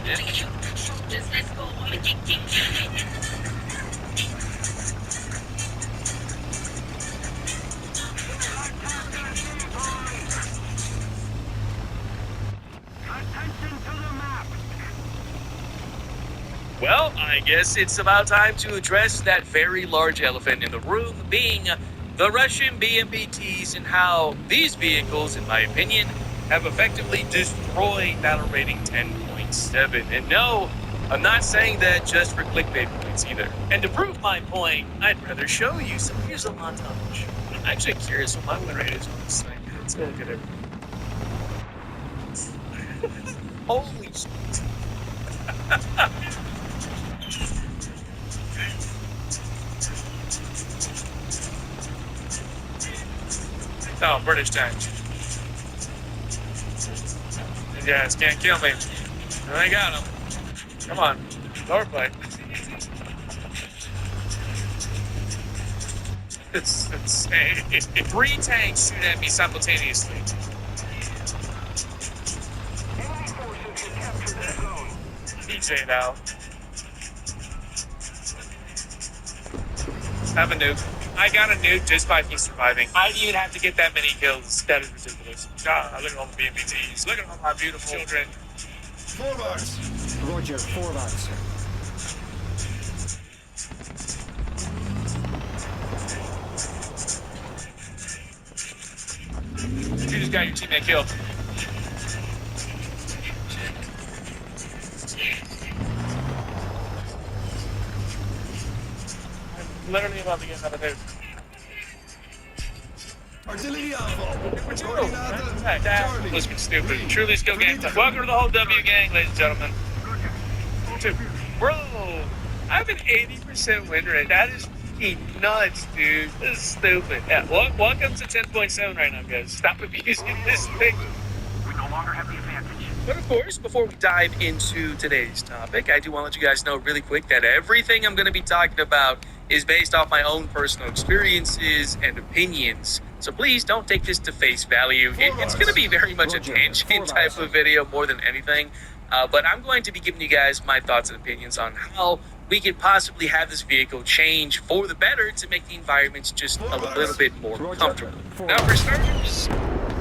Well, I guess it's about time to address that very large elephant in the room, being the Russian BMPTs and how these vehicles, in my opinion, have effectively destroyed battle rating 10.7. And no, I'm not saying that just for clickbait points either. And to prove my point, I'd rather show you some. Here's a montage. I'm actually curious what my win rate is on this thing. Let's go look at it. Holy shit. Oh, British tank. Yes, can't kill me. I got him. Come on, lower plate. It's insane. 3 tanks shoot at me simultaneously. DJ now. Have a nuke. I got a nuke just by me surviving. I didn't even have to get that many kills. That is ridiculous. God, look at all the BMPTs. Look at all my beautiful children. Voorwaarts. Roger, voorwaarts. You just got your teammate killed. I'm literally about to get another nuke. Artillerieaanval. Coördinaten. That was stupid. Truly skill game. Welcome to the whole W gang, ladies and gentlemen. Bro, I have an 80% win rate. That is fucking nuts, dude. This is stupid. Yeah, welcome to 10.7 right now, guys. Stop abusing this thing. We no longer have the advantage. But of course, before we dive into today's topic, I do want to let you guys know really quick that everything I'm going to be talking about is based off my own personal experiences and opinions. So please don't take this to face value. It's going to be very much a tangent type of video more than anything. But I'm going to be giving you guys my thoughts and opinions on how we could possibly have this vehicle change for the better to make the environments just a little bit more comfortable. Now, for starters,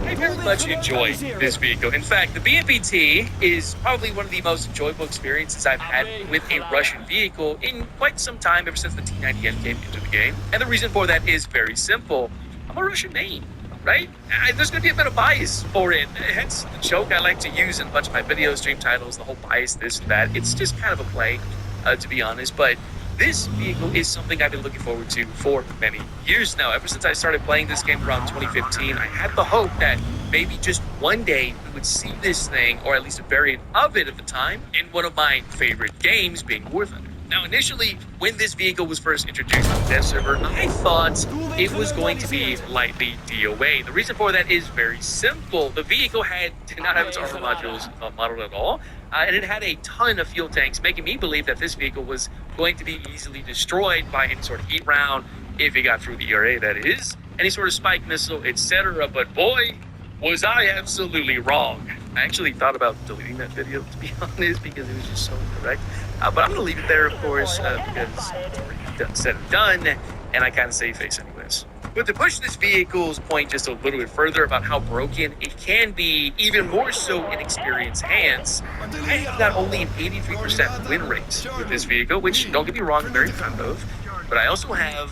I very much enjoy this vehicle. In fact, the BMPT is probably one of the most enjoyable experiences I've had with a Russian vehicle in quite some time, ever since the T90M came into the game. And the reason for that is very simple. I'm a Russian main, right? There's going to be a bit of bias for it. Hence the joke I like to use in a bunch of my videos, stream titles, the whole bias, this and that. It's just kind of a play, to be honest. But this vehicle is something I've been looking forward to for many years now. Ever since I started playing this game around 2015, I had the hope that maybe just one day we would see this thing, or at least a variant of it at the time, in one of my favorite games, being War Thunder. Now, initially, when this vehicle was first introduced on the dev server, I thought it was going to be lightly DOA. The reason for that is very simple. The vehicle did not have its armor modules modeled at all, and it had a ton of fuel tanks, making me believe that this vehicle was going to be easily destroyed by any sort of heat round, if it got through the ERA, that is, any sort of spike missile, etc. But boy, was I absolutely wrong. I actually thought about deleting that video, to be honest, because it was just so incorrect. But I'm going to leave it there, of course, because it's already said and done, and I kind of save face anyways. But to push this vehicle's point just a little bit further about how broken it can be, even more so in experienced hands, I have got only an 83% win rate with this vehicle, which, don't get me wrong, I'm very proud of. But I also have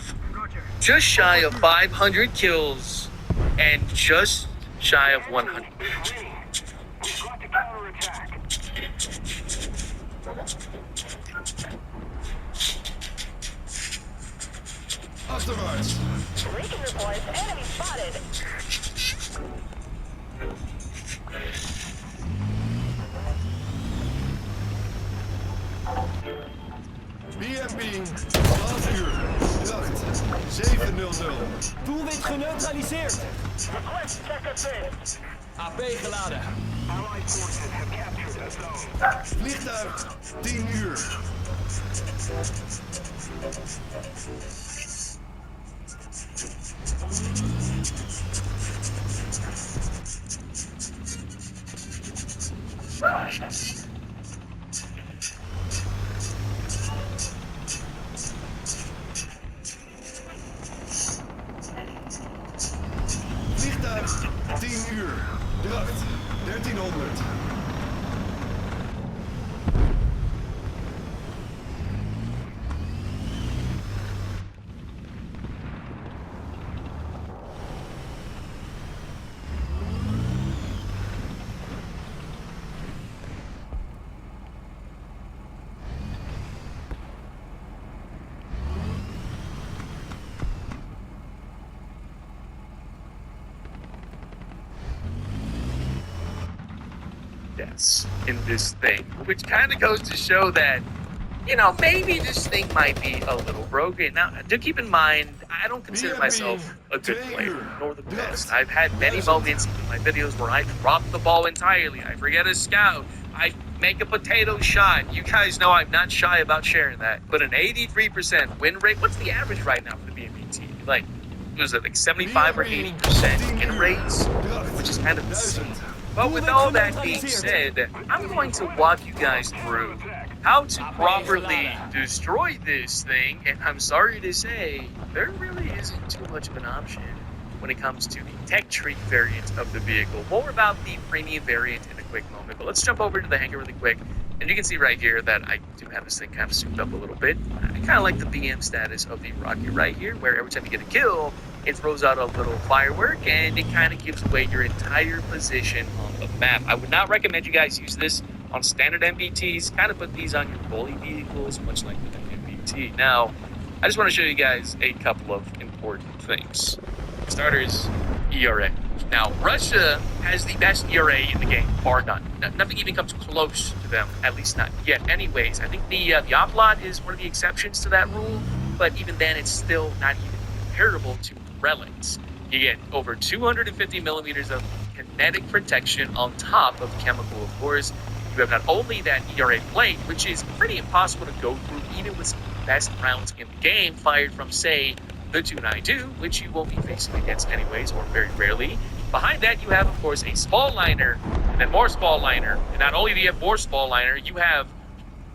just shy of 500 kills and just shy of 100. Achterwaarts. Recon reports enemy spotted. BMP, 12 uur, nacht, 7:00. Doelwit geneutraliseerd. Request second AP geladen. Allied forces have captured the zone. Vliegtuig, 10 uur. components in this thing, which kind of goes to show that, you know, maybe this thing might be a little broken. Now, do keep in mind, I don't consider myself a good player, nor the best. I've had many moments in my videos where I drop the ball entirely. I forget a scout. I make a potato shot. You guys know I'm not shy about sharing that. But an 83% win rate, what's the average right now for the BMP? Like, was it like 75 or 80% win rates? Which is kind of insane. But with all that being said, I'm going to walk you guys through how to properly destroy this thing, and I'm sorry to say, there really isn't too much of an option when it comes to the tech tree variant of the vehicle. More about the premium variant in a quick moment, but let's jump over to the hangar really quick. And you can see right here that I do have this thing kind of souped up a little bit. I kind of like the BM status of the rocket right here, where every time you get a kill, it throws out a little firework, and it kind of gives away your entire position on the map. I would not recommend you guys use this on standard MBTs. Kind of put these on your bully vehicles, much like with an MBT. Now, I just want to show you guys a couple of important things. Starters, ERA. Now, Russia has the best ERA in the game, bar none. Nothing even comes close to them, at least not yet. Anyways, I think the Oplot is one of the exceptions to that rule, but even then, it's still not even comparable to Relics. You get over 250 millimeters of kinetic protection on top of chemical, of course. You have not only that ERA plate, which is pretty impossible to go through, even with some of the best rounds in the game, fired from, say, the 292, which you won't be facing against anyways, or very rarely. Behind that, you have, of course, a spall liner, and then more spall liner. And not only do you have more spall liner, you have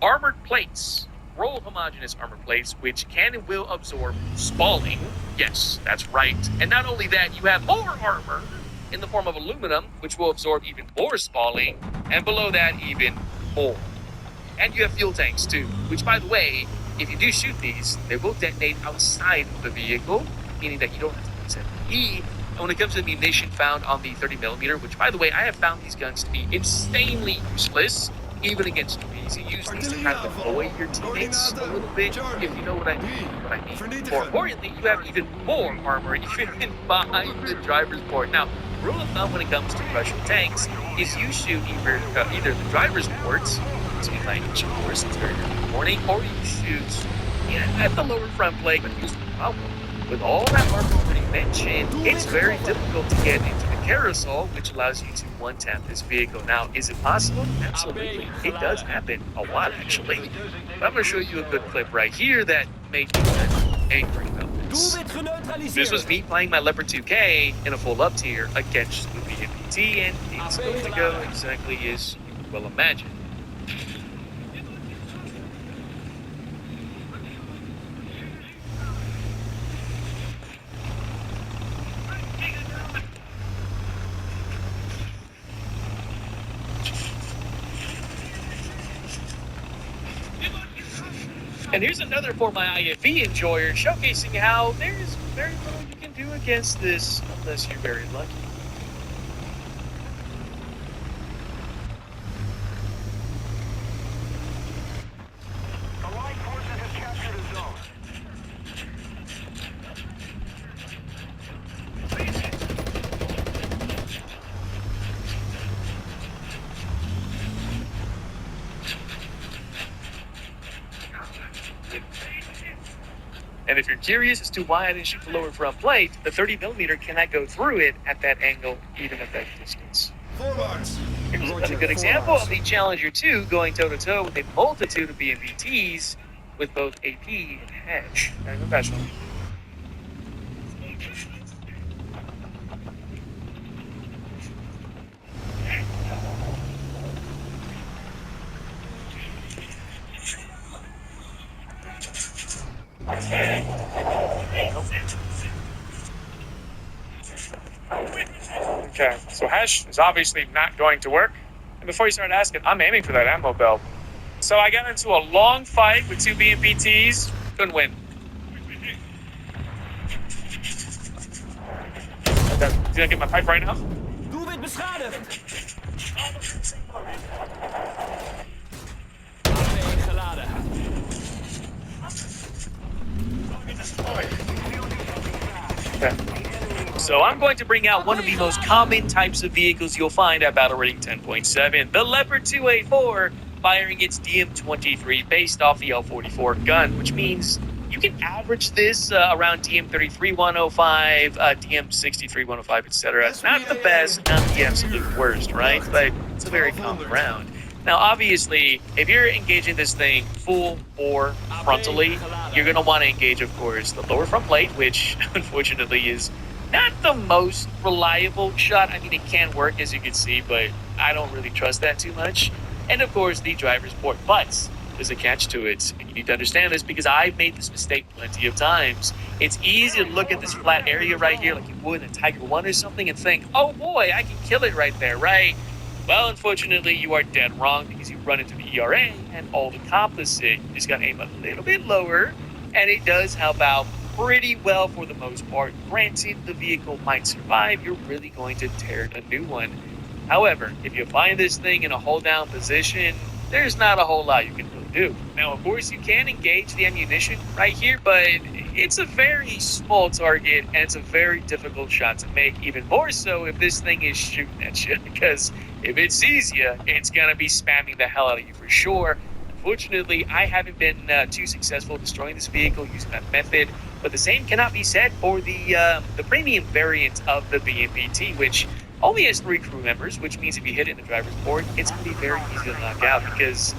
armored plates, roll homogeneous armor plates, which can and will absorb spalling. Yes, that's right. And not only that, you have more armor in the form of aluminum, which will absorb even more spalling, and below that, even more. And you have fuel tanks too, which, by the way, if you do shoot these, they will detonate outside of the vehicle, meaning that you don't have to use FPE. And when it comes to the munition found on the 30mm, which, by the way, I have found these guns to be insanely useless, even against trees. You use these to kind of avoid your teammates a little bit, if you know what I mean. More importantly, you have even more armor even behind the driver's port. Now, rule of thumb when it comes to Russian tanks is you shoot either the driver's ports, to be language, of course, it's very early in the morning, or you shoot at the lower front plate. But here's the problem. With all that armor already mentioned, it's very difficult to get into the carousel, which allows you to one-tap this vehicle. Now, is it possible? Absolutely. It does happen a lot, actually. But I'm going to show you a good clip right here that made me angry about this. This was me playing my Leopard 2K in a full up tier against the BMPT, and it's going to go exactly as you will imagine. And here's another for my IFV enjoyer, showcasing how there's very little you can do against this unless you're very lucky. Allied forces have captured a zone. And if you're curious as to why I didn't shoot the lower front plate, the 30mm cannot go through it at that angle, even at that distance. Voorwaarts. Here's a good example of the Challenger 2 going toe-to-toe with a multitude of BMPTs with both AP and Hatch. Very professional. Okay, so Hash is obviously not going to work. And before you start asking, I'm aiming for that ammo belt. So I got into a long fight with two BMPTs, couldn't win. Okay, did I get my pipe right now? Doelwit beschadigd. Geladen. Okay. So I'm going to bring out one of the most common types of vehicles you'll find at Battle Rating 10.7, the Leopard 2A4, firing its DM23 based off the L44 gun, which means you can average this around DM33 105, DM63 105, etc. Not the best, not the absolute worst, right? But it's a very common round. Now, obviously, if you're engaging this thing full bore frontally, you're going to want to engage, of course, the lower front plate, which unfortunately is not the most reliable shot. I mean, it can work, as you can see, but I don't really trust that too much. And, of course, the driver's port. But there's a catch to it, and you need to understand this because I've made this mistake plenty of times. It's easy to look at this flat area right here like you would in Tiger 1 or something and think, oh boy, I can kill it right there, right? Well, unfortunately, you are dead wrong because you run into the ERA and all the composite. You just got to aim a little bit lower, and it does help out pretty well for the most part. Granted, the vehicle might survive. You're really going to tear a new one. However, if you find this thing in a hold-down position, there's not a whole lot you can really do. Now, of course, you can engage the ammunition right here, but it's a very small target, and it's a very difficult shot to make, even more so if this thing is shooting at you, because if it sees you, it's going to be spamming the hell out of you for sure. Unfortunately, I haven't been too successful destroying this vehicle using that method, but the same cannot be said for the premium variant of the BMPT, which only has 3 crew members, which means if you hit it in the driver's port, it's going to be very easy to knock out because,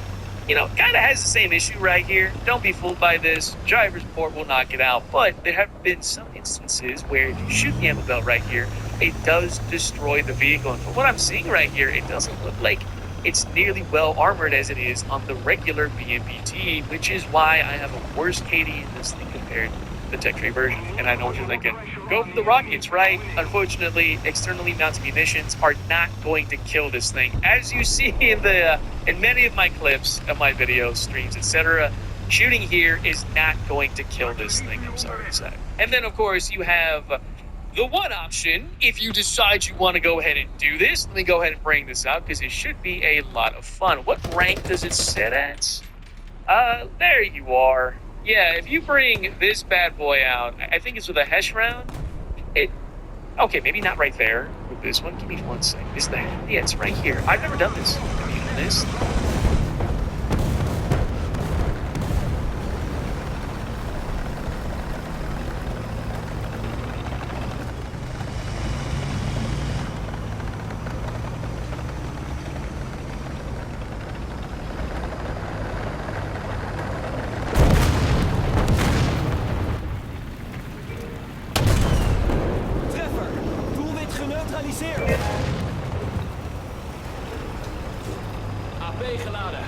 you know, kind of has the same issue right here. Don't be fooled by this. Driver's port will knock it out, but there have been some instances where if you shoot the ammo belt right here, it does destroy the vehicle. And from what I'm seeing right here, it doesn't look like it's nearly well armored as it is on the regular BMPT, which is why I have a worse KD in this thing compared to the Tech Tree version. And I know what you're thinking. Go for the rockets, right? Unfortunately, externally mounted munitions are not going to kill this thing. As you see in many of my clips of my videos, streams, etc., shooting here is not going to kill this thing, I'm sorry to say. And then, of course, you have the one option, if you decide you want to go ahead and do this. Let me go ahead and bring this out because it should be a lot of fun. What rank does it sit at? There you are. Yeah, if you bring this bad boy out, I think it's with a Hesh round. Okay, maybe not right there with this one. Give me 1 second. Is that? Yeah, it's right here. I've never done this. Have you done this? Treffer. Doelwit geneutraliseerd. AP geladen.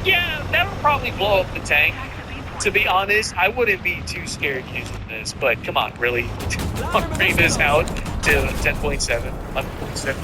Yeah, that would probably blow up the tank. To be honest, I wouldn't be too scared using this, but come on, really? I'll bring this out to 10.7, 11.7.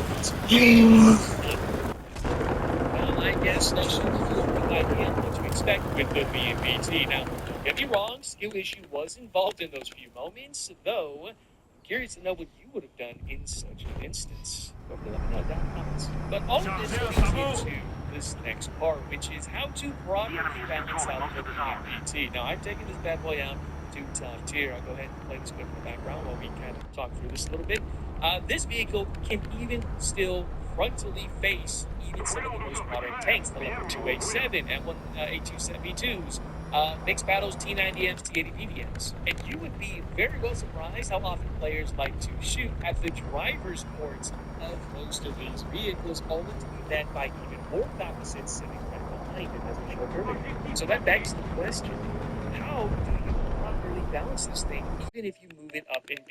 Well, I guess that should be the idea of what to expect with the BMPT. Now, don't get me wrong, skill issue was involved in those few moments, though I'm curious to know what you would have done in such an instance. Go ahead and let me know down in the comments. But all of this leads into this next part, which is how to properly balance out the BMPT. Now, I've taken this bad boy out to top tier. I'll go ahead and play this clip in the background while we kind of talk through this a little bit. This vehicle can even still frontally face even some of the most modern tanks, the Leopard 2A7 and A272s, mixed battles, T90Ms, T80 PVMs. And you would be very well surprised how often players like to shoot at the driver's ports of most of these vehicles, only to be met by even more composites sitting right behind it, as we showed earlier. So that begs the question, how do you properly balance this thing, even if you move it up and beyond?